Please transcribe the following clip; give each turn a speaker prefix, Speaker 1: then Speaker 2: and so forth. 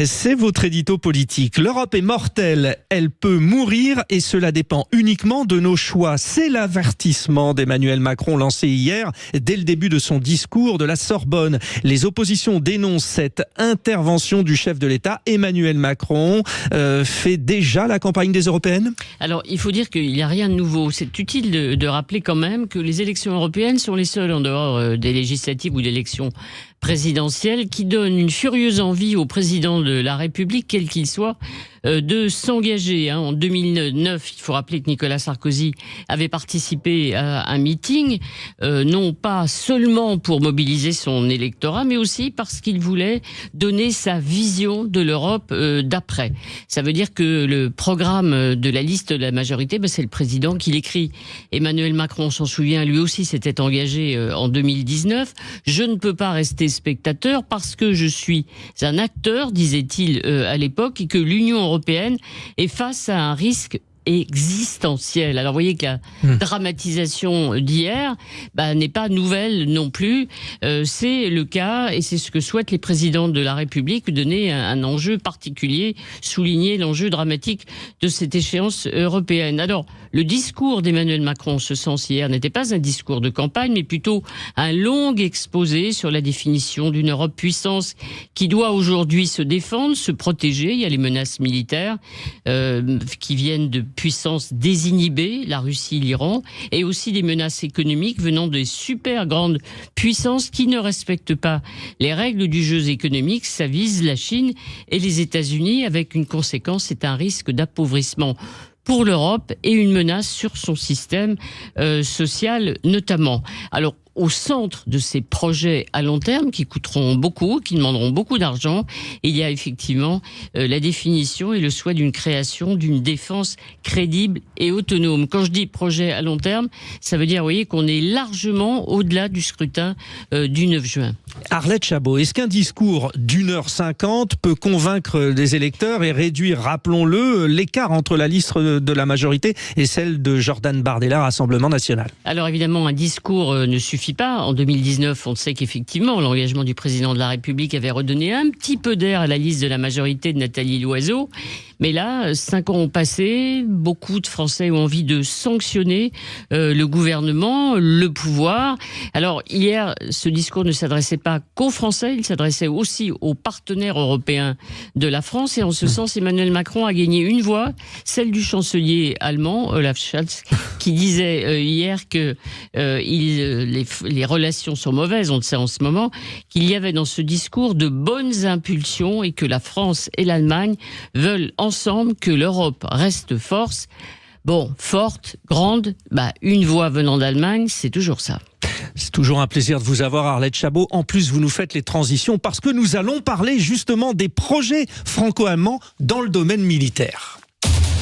Speaker 1: C'est votre édito politique. L'Europe est mortelle, elle peut mourir et cela dépend uniquement de nos choix. C'est l'avertissement d'Emmanuel Macron lancé hier dès le début de son discours de la Sorbonne. Les oppositions dénoncent cette intervention du chef de l'État. Emmanuel Macron fait déjà la campagne des européennes ?
Speaker 2: Alors, il faut dire qu'il n'y a rien de nouveau. C'est utile de rappeler quand même que les élections européennes sont les seules en dehors des législatives ou d'élections présidentielle qui donne une furieuse envie au président de la République, quel qu'il soit, de s'engager. En 2009, il faut rappeler que Nicolas Sarkozy avait participé à un meeting, non pas seulement pour mobiliser son électorat, mais aussi parce qu'il voulait donner sa vision de l'Europe d'après. Ça veut dire que le programme de la liste de la majorité, c'est le président qui l'écrit. Emmanuel Macron s'en souvient, lui aussi s'était engagé en 2019. Je ne peux pas rester spectateur parce que je suis un acteur, disait-il à l'époque, et que l'Union européenne est face à un risque existentiel. Alors vous voyez que la dramatisation d'hier n'est pas nouvelle non plus. C'est le cas et c'est ce que souhaitent les présidents de la République, donner un enjeu particulier, souligner l'enjeu dramatique de cette échéance européenne. Alors le discours d'Emmanuel Macron en ce sens hier n'était pas un discours de campagne mais plutôt un long exposé sur la définition d'une Europe puissance qui doit aujourd'hui se défendre, se protéger. Il y a les menaces militaires qui viennent de puissances désinhibées, la Russie, l'Iran, et aussi des menaces économiques venant des super grandes puissances qui ne respectent pas les règles du jeu économique. Ça vise la Chine et les États-Unis avec une conséquence, c'est un risque d'appauvrissement pour l'Europe et une menace sur son système social notamment. Alors, au centre de ces projets à long terme qui coûteront beaucoup, qui demanderont beaucoup d'argent, il y a effectivement la définition et le souhait d'une création d'une défense crédible et autonome. Quand je dis projet à long terme, ça veut dire, vous voyez, qu'on est largement au-delà du scrutin du 9 juin.
Speaker 1: Arlette Chabot, est-ce qu'un discours d'1h50 peut convaincre les électeurs et réduire, rappelons-le, l'écart entre la liste de la majorité et celle de Jordan Bardella, Rassemblement National ?
Speaker 2: Alors évidemment, un discours ne suffit pas. En 2019, on sait qu'effectivement, l'engagement du président de la République avait redonné un petit peu d'air à la liste de la majorité de Nathalie Loiseau. Mais là, 5 ans ont passé, beaucoup de Français ont envie de sanctionner le gouvernement, le pouvoir. Alors hier, ce discours ne s'adressait pas qu'aux Français, il s'adressait aussi aux partenaires européens de la France. Et en ce sens, Emmanuel Macron a gagné une voix, celle du chancelier allemand, Olaf Scholz, qui disait hier que les relations sont mauvaises, on le sait en ce moment, qu'il y avait dans ce discours de bonnes impulsions et que la France et l'Allemagne veulent ensemble que l'Europe reste forte, grande, une voix venant d'Allemagne, c'est toujours ça.
Speaker 1: C'est toujours un plaisir de vous avoir, Arlette Chabot. En plus, vous nous faites les transitions parce que nous allons parler justement des projets franco-allemands dans le domaine militaire.